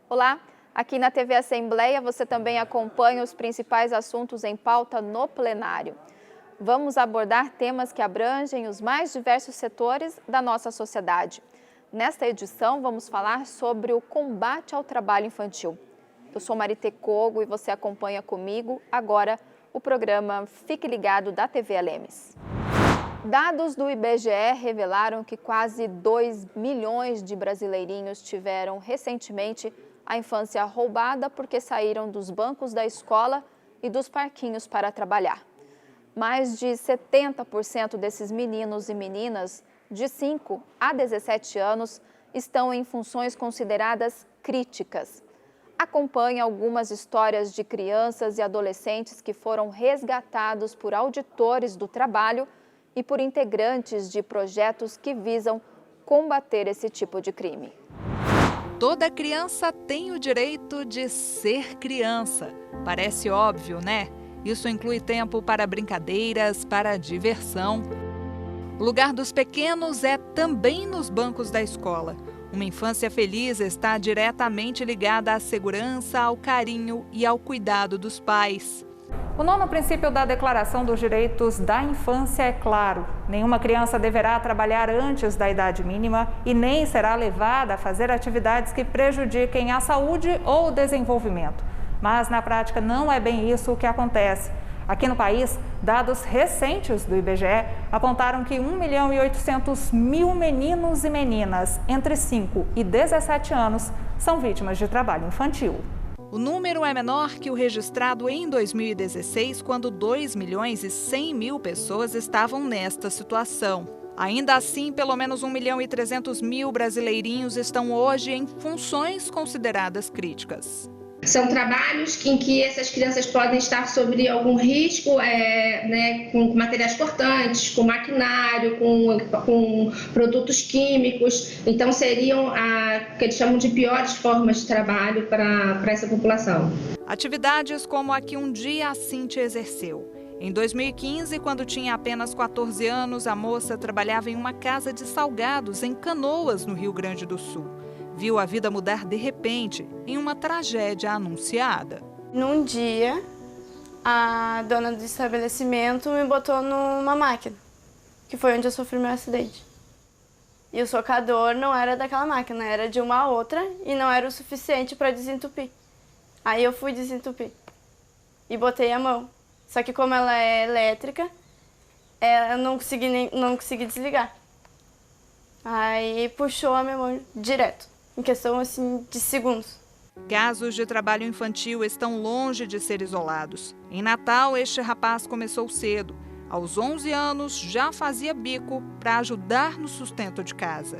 Olá, aqui na TV Assembleia você também acompanha os principais assuntos em pauta no plenário. Vamos abordar temas que abrangem os mais diversos setores da nossa sociedade. Nesta edição, vamos falar sobre o combate ao trabalho infantil. Eu sou Marité Cogo e você acompanha comigo agora o programa Fique Ligado da TV Lemes. Dados do IBGE revelaram que quase 2 milhões de brasileirinhos tiveram recentemente a infância roubada porque saíram dos bancos da escola e dos parquinhos para trabalhar. Mais de 70% desses meninos e meninas de 5 a 17 anos estão em funções consideradas críticas. Acompanhe algumas histórias de crianças e adolescentes que foram resgatados por auditores do trabalho e por integrantes de projetos que visam combater esse tipo de crime. Toda criança tem o direito de ser criança. Parece óbvio, né? Isso inclui tempo para brincadeiras, para diversão. O lugar dos pequenos é também nos bancos da escola. Uma infância feliz está diretamente ligada à segurança, ao carinho e ao cuidado dos pais. O nono princípio da Declaração dos Direitos da Infância é claro: nenhuma criança deverá trabalhar antes da idade mínima e nem será levada a fazer atividades que prejudiquem a saúde ou o desenvolvimento. Mas, na prática, não é bem isso o que acontece. Aqui no país, dados recentes do IBGE apontaram que 1.800.000 meninos e meninas entre 5 e 17 anos são vítimas de trabalho infantil. O número é menor que o registrado em 2016, quando 2.100.000 pessoas estavam nesta situação. Ainda assim, pelo menos 1.300.000 brasileirinhos estão hoje em funções consideradas críticas. São trabalhos em que essas crianças podem estar sob algum risco, com materiais cortantes, com maquinário, com produtos químicos. Então, seriam que eles chamam de piores formas de trabalho para essa população. Atividades como a que um dia a Cíntia exerceu. Em 2015, quando tinha apenas 14 anos, a moça trabalhava em uma casa de salgados em Canoas, no Rio Grande do Sul. Viu a vida mudar de repente, em uma tragédia anunciada. Num dia, a dona do estabelecimento me botou numa máquina, que foi onde eu sofri meu acidente. E o socador não era daquela máquina, era de uma outra e não era o suficiente para desentupir. Aí eu fui desentupir e botei a mão. Só que como ela é elétrica, eu não consegui desligar. Aí puxou a minha mão direto. Em questão assim de segundos. Casos de trabalho infantil estão longe de ser isolados. Em Natal, este rapaz começou cedo. Aos 11 anos, já fazia bico para ajudar no sustento de casa.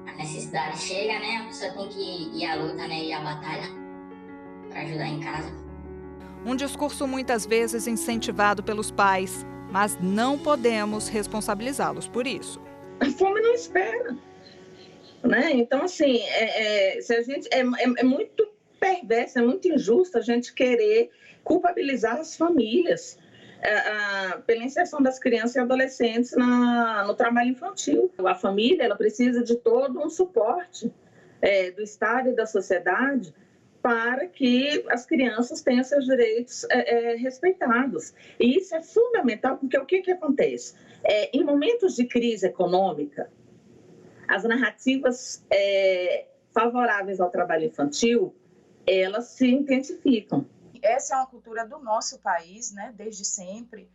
A necessidade chega, né? A pessoa tem que ir à luta, né? Ir à batalha para ajudar em casa. Um discurso muitas vezes incentivado pelos pais, mas não podemos responsabilizá-los por isso. A fome não espera. Né? Então, assim, se a gente, é muito perverso, é muito injusto a gente querer culpabilizar as famílias pela inserção das crianças e adolescentes no trabalho infantil. A família ela precisa de todo um suporte do Estado e da sociedade para que as crianças tenham seus direitos respeitados. E isso é fundamental, porque o que acontece? Em momentos de crise econômica, as narrativas favoráveis ao trabalho infantil, elas se intensificam. Essa é uma cultura do nosso país, né, desde sempre,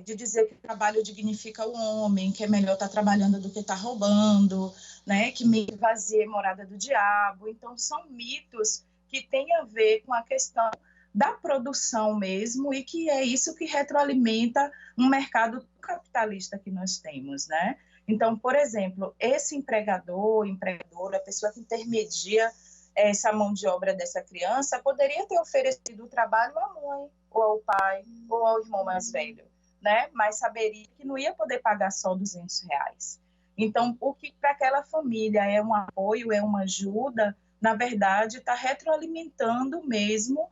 de dizer que o trabalho dignifica o homem, que é melhor estar trabalhando do que estar roubando, né, que meio vazia é morada do diabo. Então, são mitos que têm a ver com a questão da produção mesmo e que é isso que retroalimenta um mercado capitalista que nós temos, né? Então, por exemplo, esse empregador, empregadora, a pessoa que intermedia essa mão de obra dessa criança, poderia ter oferecido o trabalho à mãe, ou ao pai, ou ao irmão mais velho, né? Mas saberia que não ia poder pagar só R$200. Então, o que para aquela família é um apoio, é uma ajuda, na verdade, está retroalimentando mesmo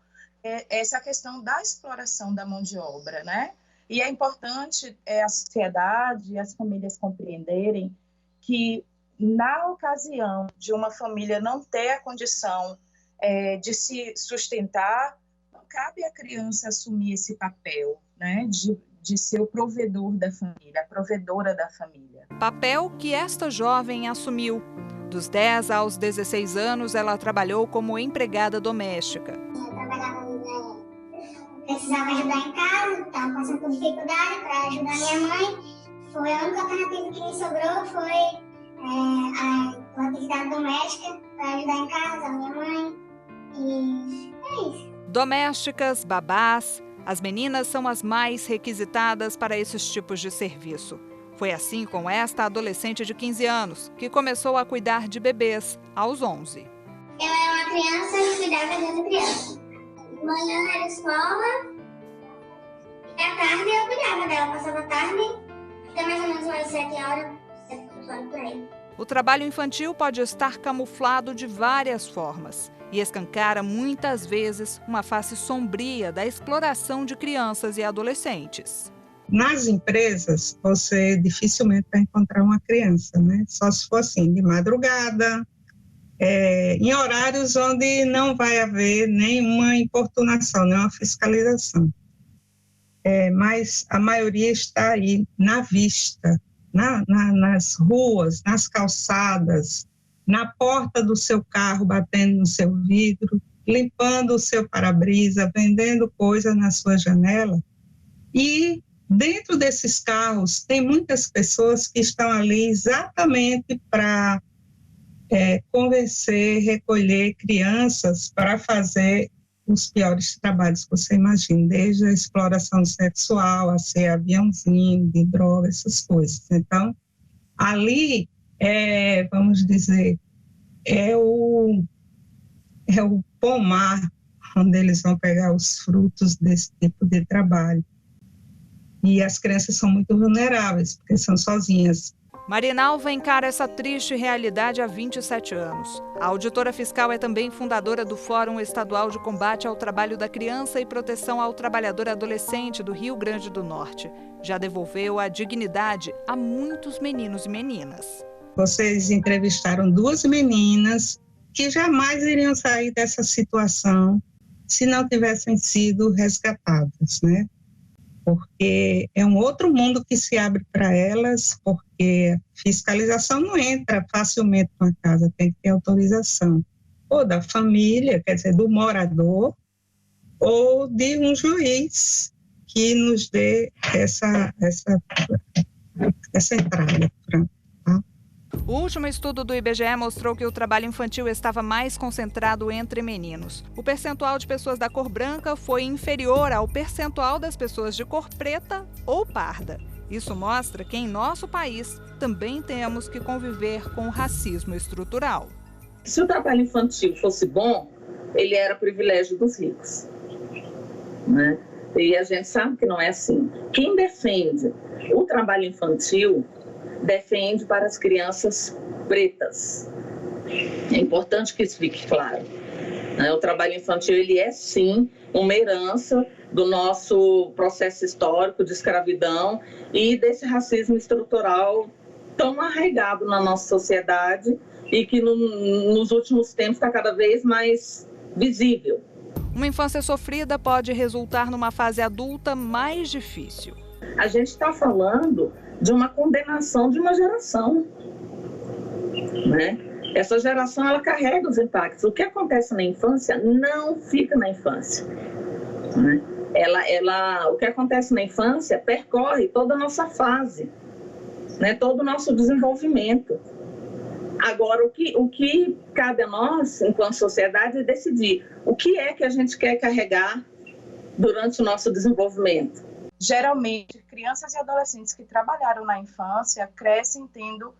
essa questão da exploração da mão de obra, né? E é importante a sociedade e as famílias compreenderem que, na ocasião de uma família não ter a condição de se sustentar, não cabe à criança assumir esse papel, né, de ser o provedor da família, a provedora da família. Papel que esta jovem assumiu. Dos 10 aos 16 anos, ela trabalhou como empregada doméstica. Eu trabalhava, precisava ajudar em casa, estava passando por dificuldade para ajudar minha mãe. Foi a única alternativa que me sobrou, foi a atividade doméstica para ajudar em casa, a minha mãe. E é isso. Domésticas, babás, as meninas são as mais requisitadas para esses tipos de serviço. Foi assim com esta adolescente de 15 anos, que começou a cuidar de bebês aos 11. Eu era uma criança e cuidava de outra criança. De manhã era escola, e à tarde eu cuidava dela, passava a tarde, até mais ou menos umas 7 horas, 7 horas por aí. O trabalho infantil pode estar camuflado de várias formas e escancara muitas vezes uma face sombria da exploração de crianças e adolescentes. Nas empresas, você dificilmente vai encontrar uma criança, né? Só se for assim, de madrugada, em horários onde não vai haver nenhuma importunação, nenhuma fiscalização. Mas a maioria está aí na vista, nas ruas, nas calçadas, na porta do seu carro, batendo no seu vidro, limpando o seu para-brisa, vendendo coisa na sua janela. E dentro desses carros tem muitas pessoas que estão ali exatamente para convencer, recolher crianças para fazer os piores trabalhos que você imagina, desde a exploração sexual, a ser aviãozinho, de droga, essas coisas. Então, ali, vamos dizer, é o pomar onde eles vão pegar os frutos desse tipo de trabalho. E as crianças são muito vulneráveis, porque são sozinhas. Marinalva encara essa triste realidade há 27 anos. A auditora fiscal é também fundadora do Fórum Estadual de Combate ao Trabalho da Criança e Proteção ao Trabalhador Adolescente do Rio Grande do Norte. Já devolveu a dignidade a muitos meninos e meninas. Vocês entrevistaram 2 meninas que jamais iriam sair dessa situação se não tivessem sido resgatadas, né? Porque é um outro mundo que se abre para elas, porque fiscalização não entra facilmente na casa, tem que ter autorização, ou da família, quer dizer, do morador, ou de um juiz que nos dê essa entrada. O último estudo do IBGE mostrou que o trabalho infantil estava mais concentrado entre meninos. O percentual de pessoas da cor branca foi inferior ao percentual das pessoas de cor preta ou parda. Isso mostra que em nosso país também temos que conviver com o racismo estrutural. Se o trabalho infantil fosse bom, ele era privilégio dos ricos, né? E a gente sabe que não é assim. Quem defende o trabalho infantil defende para as crianças pretas. É importante que isso fique claro. O trabalho infantil, ele é sim uma herança do nosso processo histórico de escravidão e desse racismo estrutural tão arraigado na nossa sociedade e que nos últimos tempos está cada vez mais visível. Uma infância sofrida pode resultar numa fase adulta mais difícil. A gente está falando de uma condenação de uma geração, né? Essa geração, ela carrega os impactos. O que acontece na infância não fica na infância, né? O que acontece na infância percorre toda a nossa fase, né? Todo o nosso desenvolvimento. Agora, o que cabe a nós, enquanto sociedade, é decidir o que é que a gente quer carregar durante o nosso desenvolvimento. Geralmente, crianças e adolescentes que trabalharam na infância crescem tendo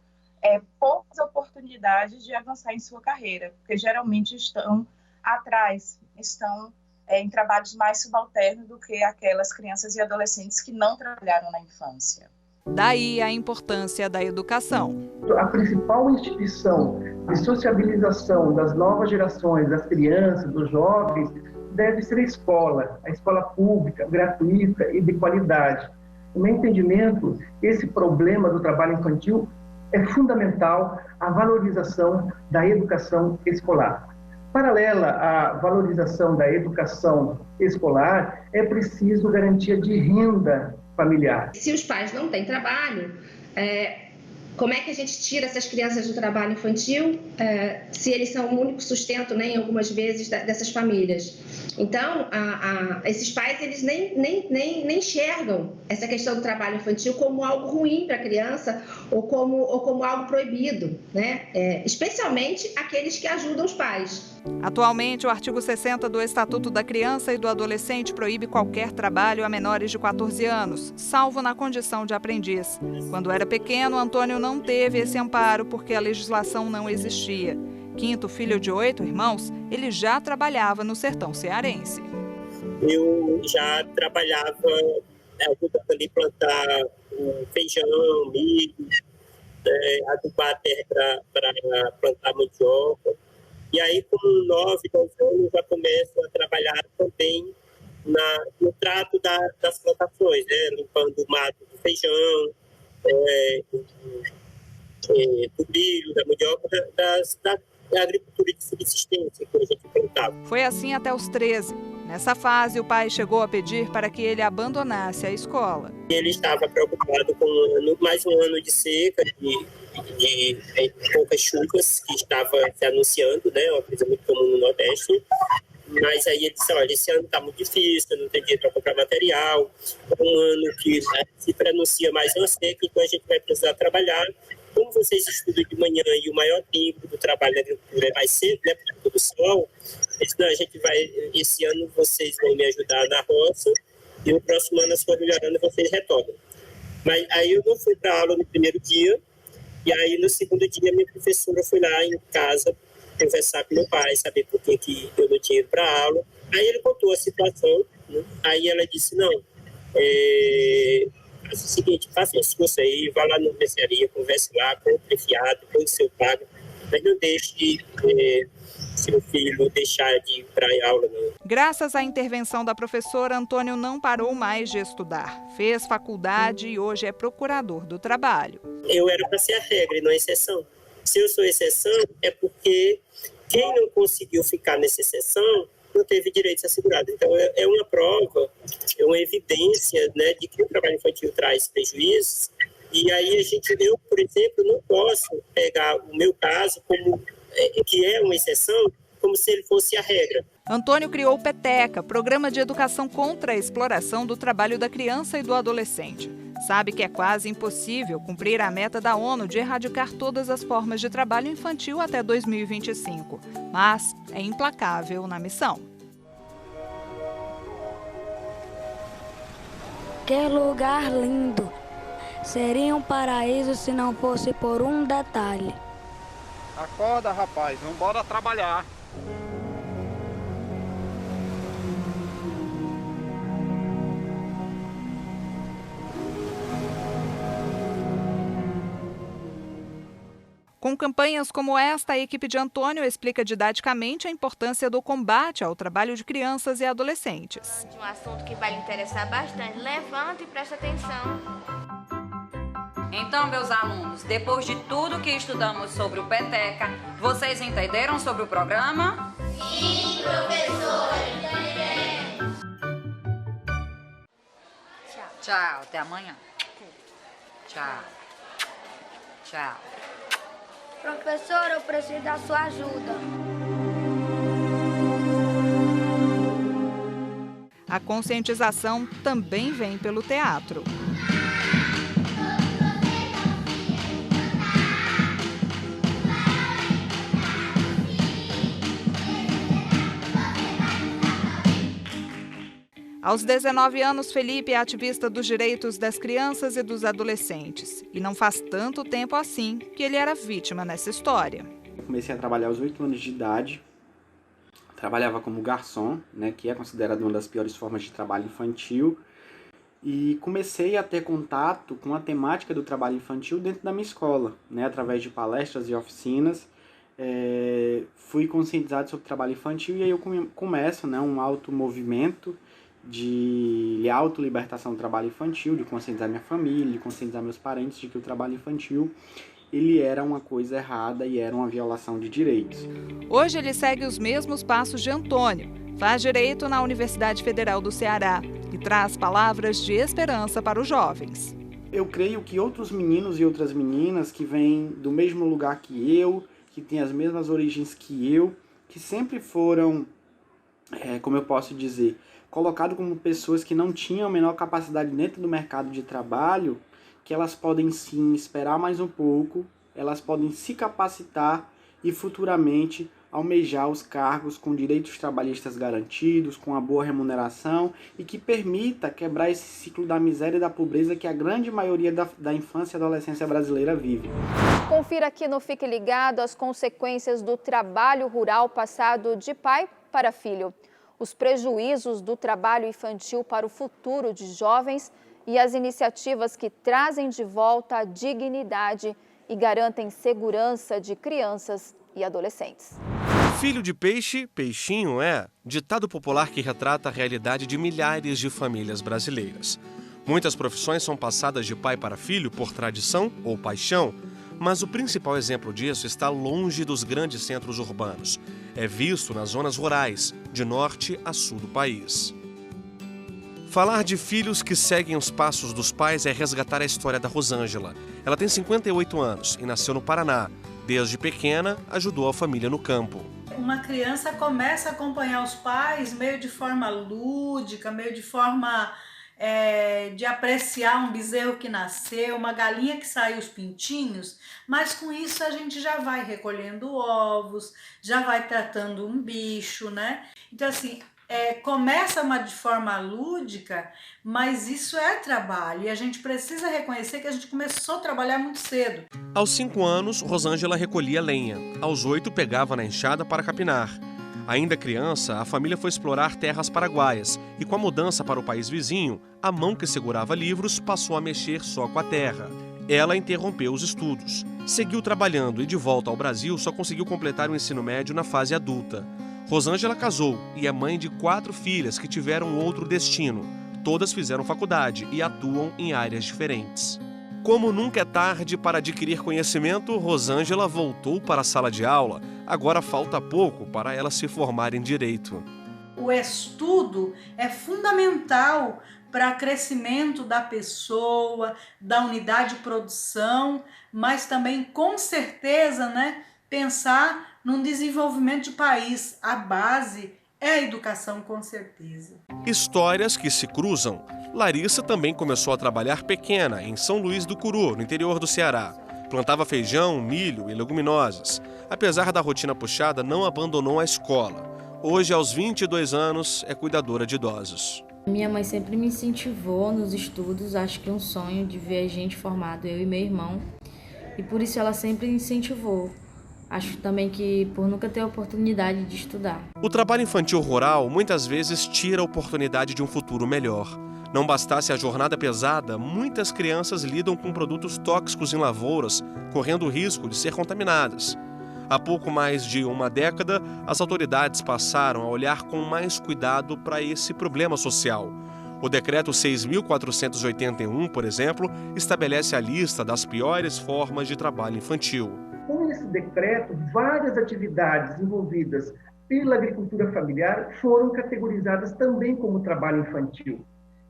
poucas oportunidades de avançar em sua carreira, porque geralmente estão atrás, estão em trabalhos mais subalternos do que aquelas crianças e adolescentes que não trabalharam na infância. Daí a importância da educação. A principal instituição de sociabilização das novas gerações, das crianças, dos jovens, deve ser a escola pública, gratuita e de qualidade. No meu entendimento, esse problema do trabalho infantil é fundamental a valorização da educação escolar. Paralela à valorização da educação escolar, é preciso garantia de renda familiar. Se os pais não têm trabalho, como é que a gente tira essas crianças do trabalho infantil, se eles são o único sustento, né, em algumas vezes, dessas famílias? Então, esses pais eles nem enxergam essa questão do trabalho infantil como algo ruim para a criança ou como algo proibido, né? Especialmente aqueles que ajudam os pais. Atualmente, o artigo 60 do Estatuto da Criança e do Adolescente proíbe qualquer trabalho a menores de 14 anos, salvo na condição de aprendiz. Quando era pequeno, Antônio não teve esse amparo porque a legislação não existia. Quinto filho de 8 irmãos, ele já trabalhava no sertão cearense. Eu já trabalhava ajudando ali plantar feijão, milho, adubar a terra para plantar mandioca. E aí, com 9, 10 anos, já começo a trabalhar também no trato das plantações, né? Limpando o mato do feijão, do milho, da mandioca, da agricultura de subsistência que a gente plantava. Foi assim até os 13. Nessa fase, o pai chegou a pedir para que ele abandonasse a escola. Ele estava preocupado com mais um ano de seca, de poucas chuvas que estava se anunciando, né? Uma coisa muito comum no Nordeste. Mas aí ele disse, olha, esse ano está muito difícil, não tem dinheiro para comprar material, é um ano que se prenuncia mais uma seca, então a gente vai precisar trabalhar. Como vocês estudam de manhã e o maior tempo do trabalho da agricultura é mais cedo, né, por causa do sol, então a gente vai, esse ano vocês vão me ajudar na roça e no próximo ano, as coisas melhorando, vocês retornam. Mas aí eu não fui para aula no primeiro dia, e aí no segundo dia minha professora foi lá em casa conversar com meu pai, saber por que eu não tinha ido para aula. Aí ele contou a situação, né? Aí ela disse, não, faz o seguinte, faça um esforço aí, vá lá na mercearia, converse lá, compre fiado, põe o seu pago, mas não deixe seu filho deixar de ir para a aula, não. Graças à intervenção da professora, Antônio não parou mais de estudar. Fez faculdade e hoje é procurador do trabalho. Eu era para ser a regra e não a exceção. Se eu sou exceção, é porque quem não conseguiu ficar nessa exceção não teve direitos assegurados. Então, é uma prova, é uma evidência, né, de que o trabalho infantil traz prejuízos. E aí eu, por exemplo, não posso pegar o meu caso, que é uma exceção, como se ele fosse a regra. Antônio criou o PETECA, Programa de Educação contra a Exploração do Trabalho da Criança e do Adolescente. Sabe que é quase impossível cumprir a meta da ONU de erradicar todas as formas de trabalho infantil até 2025, mas é implacável na missão. Que lugar lindo! Seria um paraíso se não fosse por um detalhe. Acorda, rapaz, vamos embora trabalhar. Com campanhas como esta, a equipe de Antônio explica didaticamente a importância do combate ao trabalho de crianças e adolescentes. Um assunto que vai lhe interessar bastante. Levante e preste atenção. Então, meus alunos, depois de tudo que estudamos sobre o PETECA, vocês entenderam sobre o programa? Sim, professora, entendemos. Tchau, até amanhã. Tchau. Tchau. Professora, eu preciso da sua ajuda. A conscientização também vem pelo teatro. Aos 19 anos, Felipe é ativista dos direitos das crianças e dos adolescentes. E não faz tanto tempo assim que ele era vítima nessa história. Eu comecei a trabalhar aos 8 anos de idade. Trabalhava como garçom, né, que é considerado uma das piores formas de trabalho infantil. E comecei a ter contato com a temática do trabalho infantil dentro da minha escola, né, através de palestras e oficinas. Fui conscientizado sobre o trabalho infantil e aí eu começo, né, um automovimento de autolibertação do trabalho infantil, de conscientizar minha família, de conscientizar meus parentes de que o trabalho infantil ele era uma coisa errada e era uma violação de direitos. Hoje ele segue os mesmos passos de Antônio, faz direito na Universidade Federal do Ceará e traz palavras de esperança para os jovens. Eu creio que outros meninos e outras meninas que vêm do mesmo lugar que eu, que têm as mesmas origens que eu, que sempre foram, como eu posso dizer, colocados como pessoas que não tinham a menor capacidade dentro do mercado de trabalho, que elas podem sim esperar mais um pouco, elas podem se capacitar e futuramente almejar os cargos com direitos trabalhistas garantidos, com uma boa remuneração e que permita quebrar esse ciclo da miséria e da pobreza que a grande maioria da infância e adolescência brasileira vive. Confira aqui no Fique Ligado as consequências do trabalho rural passado de pai para filho, os prejuízos do trabalho infantil para o futuro de jovens e as iniciativas que trazem de volta a dignidade e garantem segurança de crianças e adolescentes. Filho de peixe, peixinho é ditado popular que retrata a realidade de milhares de famílias brasileiras. Muitas profissões são passadas de pai para filho por tradição ou paixão, mas o principal exemplo disso está longe dos grandes centros urbanos. É visto nas zonas rurais, de norte a sul do país. Falar de filhos que seguem os passos dos pais é resgatar a história da Rosângela. Ela tem 58 anos e nasceu no Paraná. Desde pequena, ajudou a família no campo. Uma criança começa a acompanhar os pais meio de forma lúdica, meio de forma de apreciar um bezerro que nasceu, uma galinha que saiu os pintinhos, mas com isso a gente já vai recolhendo ovos, já vai tratando um bicho, né? Então assim, começa de forma lúdica, mas isso é trabalho e a gente precisa reconhecer que a gente começou a trabalhar muito cedo. Aos 5 anos, Rosângela recolhia lenha. Aos 8, pegava na enxada para capinar. Ainda criança, a família foi explorar terras paraguaias e com a mudança para o país vizinho, a mão que segurava livros passou a mexer só com a terra. Ela interrompeu os estudos. Seguiu trabalhando e de volta ao Brasil só conseguiu completar o ensino médio na fase adulta. Rosângela casou e é mãe de 4 filhas que tiveram outro destino. Todas fizeram faculdade e atuam em áreas diferentes. Como nunca é tarde para adquirir conhecimento, Rosângela voltou para a sala de aula. Agora falta pouco para ela se formar em Direito. O estudo é fundamental para o crescimento da pessoa, da unidade de produção, mas também, com certeza, pensar num desenvolvimento de país. A base é a educação, com certeza. Histórias que se cruzam. Larissa também começou a trabalhar pequena, em São Luís do Curu, no interior do Ceará. Plantava feijão, milho e leguminosas. Apesar da rotina puxada, não abandonou a escola. Hoje, aos 22 anos, é cuidadora de idosos. Minha mãe sempre me incentivou nos estudos, acho que um sonho de ver a gente formado, eu e meu irmão. E por isso ela sempre incentivou. Acho também que por nunca ter a oportunidade de estudar. O trabalho infantil rural muitas vezes tira a oportunidade de um futuro melhor. Não bastasse a jornada pesada, muitas crianças lidam com produtos tóxicos em lavouras, correndo o risco de ser contaminadas. Há pouco mais de uma década, as autoridades passaram a olhar com mais cuidado para esse problema social. O Decreto 6.481, por exemplo, estabelece a lista das piores formas de trabalho infantil. Com esse decreto, várias atividades envolvidas pela agricultura familiar foram categorizadas também como trabalho infantil.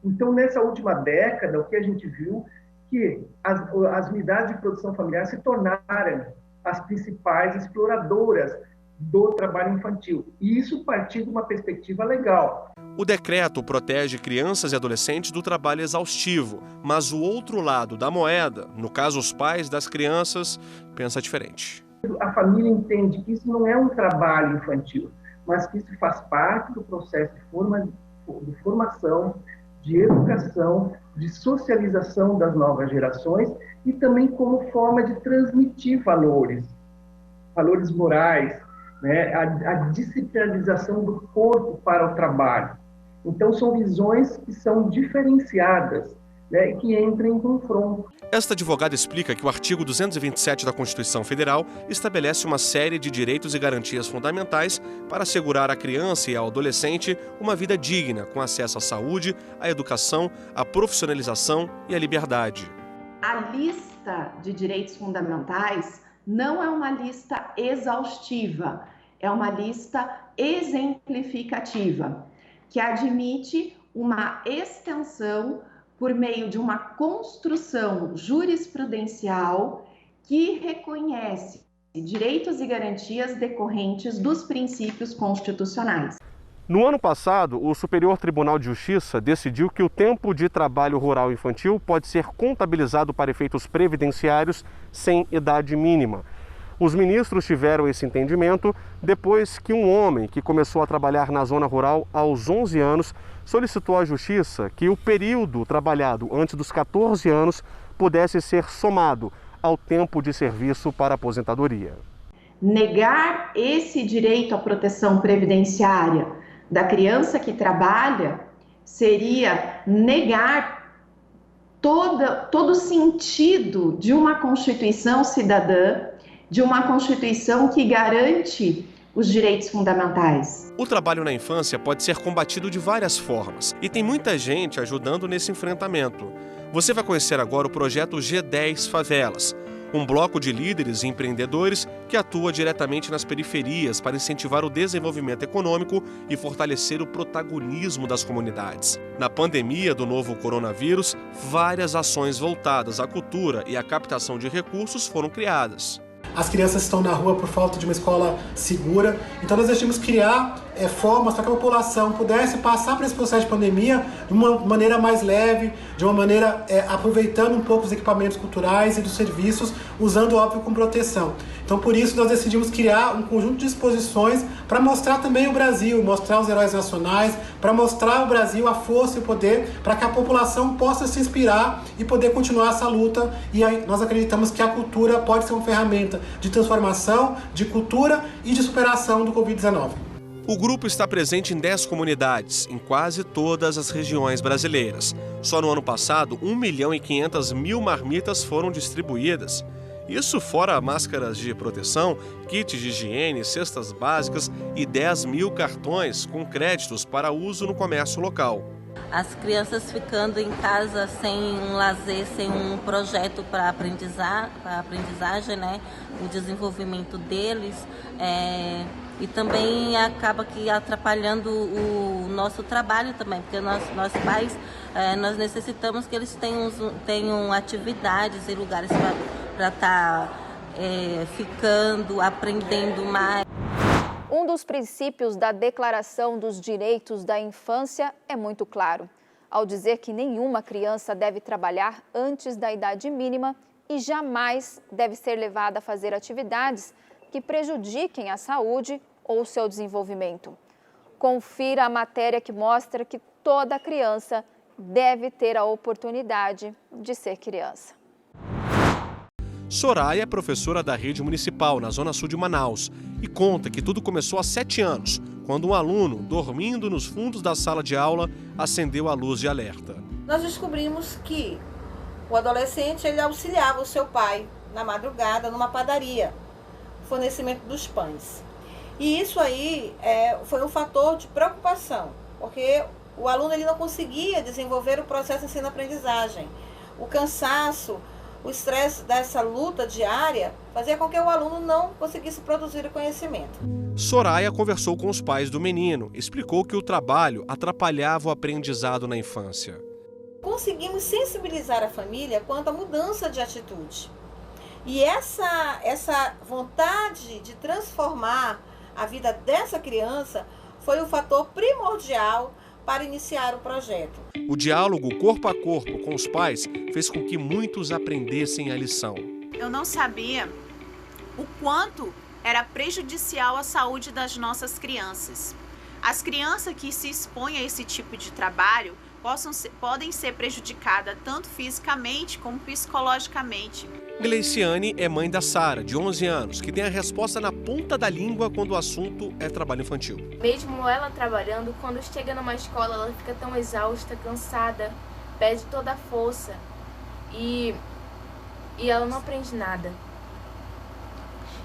Então, nessa última década, o que a gente viu que as unidades de produção familiar se tornaram as principais exploradoras do trabalho infantil. E isso partindo de uma perspectiva legal. O decreto protege crianças e adolescentes do trabalho exaustivo, mas o outro lado da moeda, no caso os pais das crianças, pensa diferente. A família entende que isso não é um trabalho infantil, mas que isso faz parte do processo de formação, de educação, de socialização das novas gerações e também como forma de transmitir valores morais, a disciplinarização do corpo para o trabalho. Então, são visões que são diferenciadas e que entram em confronto. Esta advogada explica que o artigo 227 da Constituição Federal estabelece uma série de direitos e garantias fundamentais para assegurar à criança e ao adolescente uma vida digna, com acesso à saúde, à educação, à profissionalização e à liberdade. A LIS lista de direitos fundamentais não é uma lista exaustiva, é uma lista exemplificativa, que admite uma extensão por meio de uma construção jurisprudencial que reconhece direitos e garantias decorrentes dos princípios constitucionais. No ano passado, o Superior Tribunal de Justiça decidiu que o tempo de trabalho rural infantil pode ser contabilizado para efeitos previdenciários sem idade mínima. Os ministros tiveram esse entendimento depois que um homem que começou a trabalhar na zona rural aos 11 anos solicitou à Justiça que o período trabalhado antes dos 14 anos pudesse ser somado ao tempo de serviço para aposentadoria. Negar esse direito à proteção previdenciária da criança que trabalha seria negar todo o sentido de uma Constituição cidadã, de uma Constituição que garante os direitos fundamentais. O trabalho na infância pode ser combatido de várias formas e tem muita gente ajudando nesse enfrentamento. Você vai conhecer agora o projeto G10 Favelas, um bloco de líderes e empreendedores que atua diretamente nas periferias para incentivar o desenvolvimento econômico e fortalecer o protagonismo das comunidades. Na pandemia do novo coronavírus, várias ações voltadas à cultura e à captação de recursos foram criadas. As crianças estão na rua por falta de uma escola segura, então nós decidimos criar formas para que a população pudesse passar por esse processo de pandemia de uma maneira mais leve, de uma maneira aproveitando um pouco os equipamentos culturais e dos serviços, usando, óbvio, com proteção. Então, por isso, nós decidimos criar um conjunto de exposições para mostrar também o Brasil, mostrar os heróis nacionais, para mostrar ao Brasil a força e o poder, para que a população possa se inspirar e poder continuar essa luta. E aí nós acreditamos que a cultura pode ser uma ferramenta de transformação, de cultura e de superação do Covid-19. O grupo está presente em 10 comunidades, em quase todas as regiões brasileiras. Só no ano passado, 1.500.000 marmitas foram distribuídas. Isso fora máscaras de proteção, kits de higiene, cestas básicas e 10.000 cartões com créditos para uso no comércio local. As crianças ficando em casa sem um lazer, sem um projeto para aprendizagem, né? O desenvolvimento deles e também acaba que atrapalhando o nosso trabalho também, porque nós pais nós necessitamos que eles tenham atividades e lugares para estar ficando, aprendendo mais. Um dos princípios da Declaração dos Direitos da Infância é muito claro, ao dizer que nenhuma criança deve trabalhar antes da idade mínima e jamais deve ser levada a fazer atividades que prejudiquem a saúde ou o seu desenvolvimento. Confira a matéria que mostra que toda criança deve ter a oportunidade de ser criança. Soraya é professora da rede municipal na zona sul de Manaus e conta que tudo começou há 7 anos, quando um aluno, dormindo nos fundos da sala de aula, acendeu a luz de alerta. Nós descobrimos que o adolescente ele auxiliava o seu pai na madrugada numa padaria, fornecimento dos pães. E isso aí foi um fator de preocupação, porque o aluno ele não conseguia desenvolver o processo de ensino-aprendizagem. O cansaço, o estresse dessa luta diária fazia com que o aluno não conseguisse produzir o conhecimento. Soraya conversou com os pais do menino, explicou que o trabalho atrapalhava o aprendizado na infância. Conseguimos sensibilizar a família quanto à mudança de atitude. E essa vontade de transformar a vida dessa criança foi o fator primordial para iniciar o projeto. O diálogo corpo a corpo com os pais fez com que muitos aprendessem a lição. Eu não sabia o quanto era prejudicial à saúde das nossas crianças. As crianças que se expõem a esse tipo de trabalho podem ser prejudicadas tanto fisicamente como psicologicamente. Gleiciane é mãe da Sara, de 11 anos, que tem a resposta na ponta da língua quando o assunto é trabalho infantil. Mesmo ela trabalhando, quando chega numa escola, ela fica tão exausta, cansada, perde toda a força e ela não aprende nada.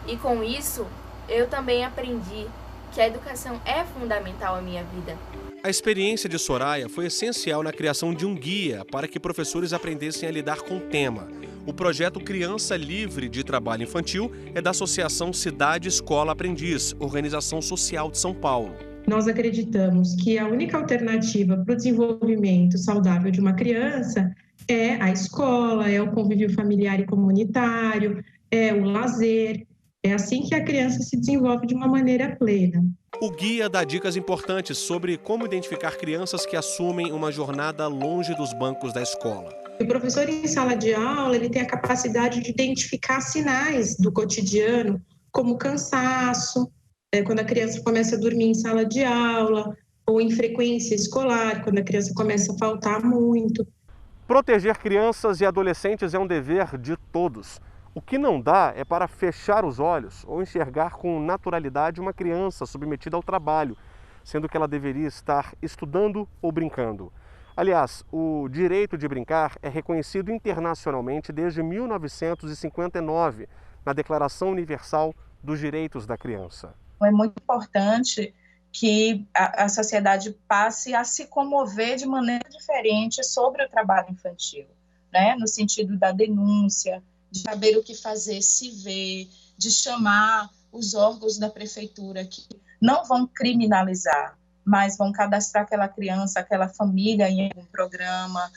E com isso, eu também aprendi que a educação é fundamental à minha vida. A experiência de Soraya foi essencial na criação de um guia para que professores aprendessem a lidar com o tema. O projeto Criança Livre de Trabalho Infantil é da Associação Cidade Escola Aprendiz, organização social de São Paulo. Nós acreditamos que a única alternativa para o desenvolvimento saudável de uma criança é a escola, é o convívio familiar e comunitário, é o lazer. É assim que a criança se desenvolve de uma maneira plena. O guia dá dicas importantes sobre como identificar crianças que assumem uma jornada longe dos bancos da escola. O professor em sala de aula, ele tem a capacidade de identificar sinais do cotidiano, como cansaço, quando a criança começa a dormir em sala de aula, ou infrequência escolar, quando a criança começa a faltar muito. Proteger crianças e adolescentes é um dever de todos. O que não dá é para fechar os olhos ou enxergar com naturalidade uma criança submetida ao trabalho, sendo que ela deveria estar estudando ou brincando. Aliás, o direito de brincar é reconhecido internacionalmente desde 1959, na Declaração Universal dos Direitos da Criança. É muito importante que a sociedade passe a se comover de maneira diferente sobre o trabalho infantil, né? No sentido da denúncia, de saber o que fazer, se ver, de chamar os órgãos da prefeitura que não vão criminalizar, mas vão cadastrar aquela criança, aquela família em algum programa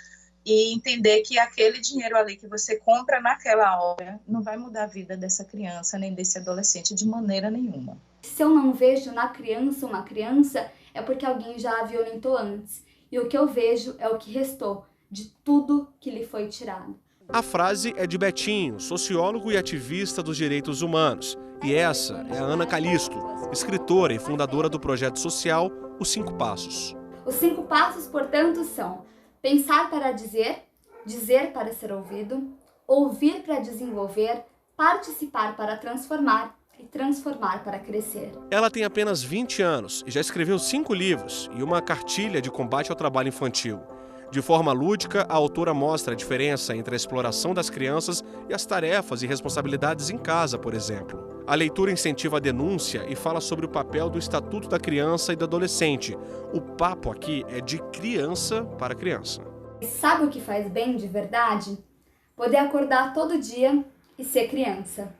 e entender que aquele dinheiro ali que você compra naquela hora não vai mudar a vida dessa criança nem desse adolescente de maneira nenhuma. Se eu não vejo na criança uma criança, é porque alguém já a violentou antes. E o que eu vejo é o que restou de tudo que lhe foi tirado. A frase é de Betinho, sociólogo e ativista dos direitos humanos. E essa é a Ana Calisto, escritora e fundadora do projeto social Os 5 Passos. Os 5 passos, portanto, são pensar para dizer, dizer para ser ouvido, ouvir para desenvolver, participar para transformar e transformar para crescer. Ela tem apenas 20 anos e já escreveu 5 livros e uma cartilha de combate ao trabalho infantil. De forma lúdica, a autora mostra a diferença entre a exploração das crianças e as tarefas e responsabilidades em casa, por exemplo. A leitura incentiva a denúncia e fala sobre o papel do Estatuto da Criança e do Adolescente. O papo aqui é de criança para criança. Sabe o que faz bem de verdade? Poder acordar todo dia e ser criança.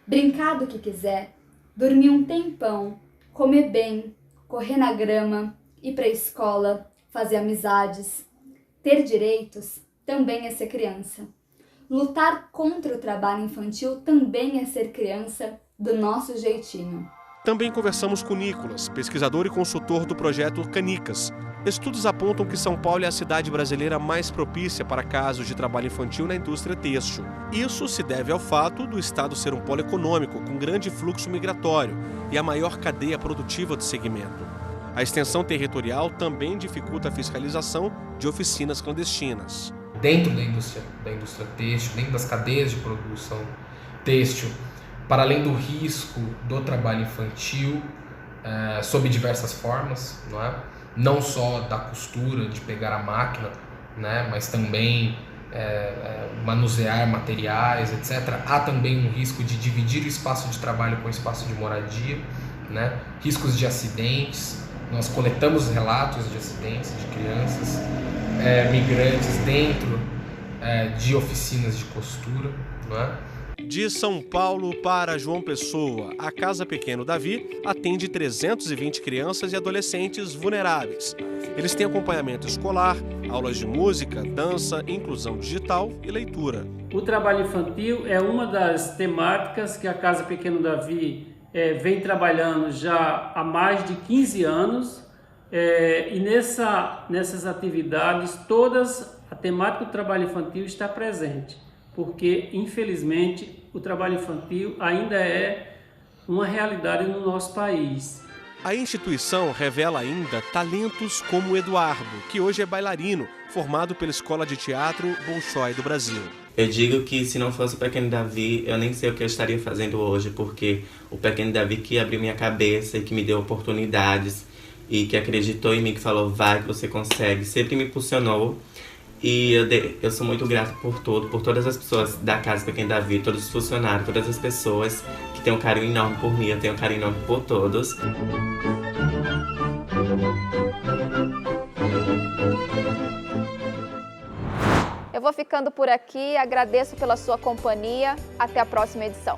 Brincar do que quiser, dormir um tempão, comer bem, correr na grama, ir para a escola, fazer amizades. Ter direitos também é ser criança. Lutar contra o trabalho infantil também é ser criança do nosso jeitinho. Também conversamos com Nicolas, pesquisador e consultor do projeto Canicas. Estudos apontam que São Paulo é a cidade brasileira mais propícia para casos de trabalho infantil na indústria têxtil. Isso se deve ao fato do estado ser um polo econômico com grande fluxo migratório e a maior cadeia produtiva do segmento. A extensão territorial também dificulta a fiscalização de oficinas clandestinas. Dentro da indústria têxtil, dentro das cadeias de produção têxtil, para além do risco do trabalho infantil, sob diversas formas, não é? Não só da costura, de pegar a máquina, né? Mas também manusear materiais, etc. Há também um risco de dividir o espaço de trabalho com o espaço de moradia, né? Riscos de acidentes. Nós coletamos relatos de acidentes de crianças migrantes dentro de oficinas de costura, não é? De São Paulo para João Pessoa, a Casa Pequeno Davi atende 320 crianças e adolescentes vulneráveis. Eles têm acompanhamento escolar, aulas de música, dança, inclusão digital e leitura. O trabalho infantil é uma das temáticas que a Casa Pequeno Davi vem trabalhando já há mais de 15 anos e nessas atividades todas a temática do trabalho infantil está presente, porque infelizmente o trabalho infantil ainda é uma realidade no nosso país. A instituição revela ainda talentos como o Eduardo, que hoje é bailarino, formado pela Escola de Teatro Bolshoi do Brasil. Eu digo que se não fosse o Pequeno Davi, eu nem sei o que eu estaria fazendo hoje, porque o Pequeno Davi que abriu minha cabeça e que me deu oportunidades e que acreditou em mim, que falou, vai que você consegue, sempre me impulsionou. E eu sou muito grato por todas as pessoas da Casa Pequeno Davi, todos os funcionários, todas as pessoas que têm um carinho enorme por mim, eu tenho um carinho enorme por todos. Eu vou ficando por aqui, agradeço pela sua companhia. Até a próxima edição.